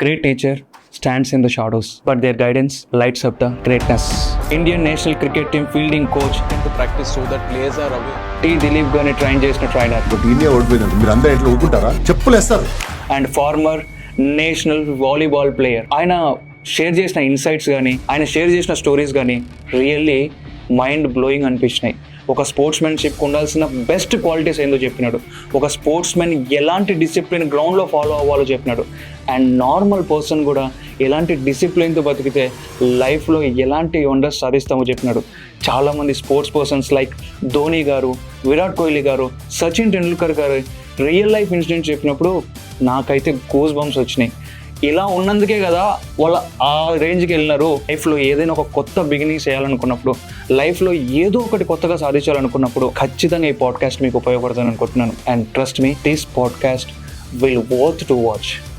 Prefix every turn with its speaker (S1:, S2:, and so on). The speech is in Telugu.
S1: Great nature stands in the shadows, but their guidance lights up the greatness. Indian national cricket team fielding coach
S2: to practice so that players are away.
S1: T. Dilip Gani train చేసిన trainer
S3: ఇండియా ఓడిపోయింది, మీరు అందరూ ఎట్లా ఊరుకుంటారా? చెప్పులేస్తారు.
S1: and former national volleyball player. ఆయన షేర్ చేసిన ఇన్సైట్స్ కానీ ఆయన షేర్ చేసిన స్టోరీస్ కానీ రియల్లీ మైండ్ బ్లోయింగ్ అనిపించినాయి. ఒక స్పోర్ట్స్ మ్యాన్షిప్కి ఉండాల్సిన బెస్ట్ క్వాలిటీస్ ఏందో చెప్పినాడు. ఒక స్పోర్ట్స్ మ్యాన్ ఎలాంటి డిసిప్లిన్ గ్రౌండ్లో ఫాలో అవ్వాలో చెప్పినాడు. అండ్ నార్మల్ పర్సన్ కూడా ఎలాంటి డిసిప్లిన్తో బతికితే లైఫ్లో ఎలాంటి వండర్స్ సాధిస్తామో చెప్పినాడు. చాలామంది స్పోర్ట్స్ పర్సన్స్ లైక్ ధోని గారు, విరాట్ కోహ్లీ గారు, సచిన్ టెండూల్కర్ గారు రియల్ లైఫ్ ఇన్సిడెంట్ చెప్పినప్పుడు నాకైతే గూస్ బంప్స్ వచ్చినాయి. ఇలా ఉన్నందుకే కదా వాళ్ళ ఆ రేంజ్కి వెళ్ళినారు. లైఫ్లో ఏదైనా ఒక కొత్త బిగినింగ్స్ చేయాలనుకున్నప్పుడు, లైఫ్లో ఏదో ఒకటి కొత్తగా సాధించాలనుకున్నప్పుడు ఖచ్చితంగా ఈ పాడ్కాస్ట్ మీకు ఉపయోగపడుతుంది అనుకుంటున్నాను. And trust me, this podcast will worth to watch.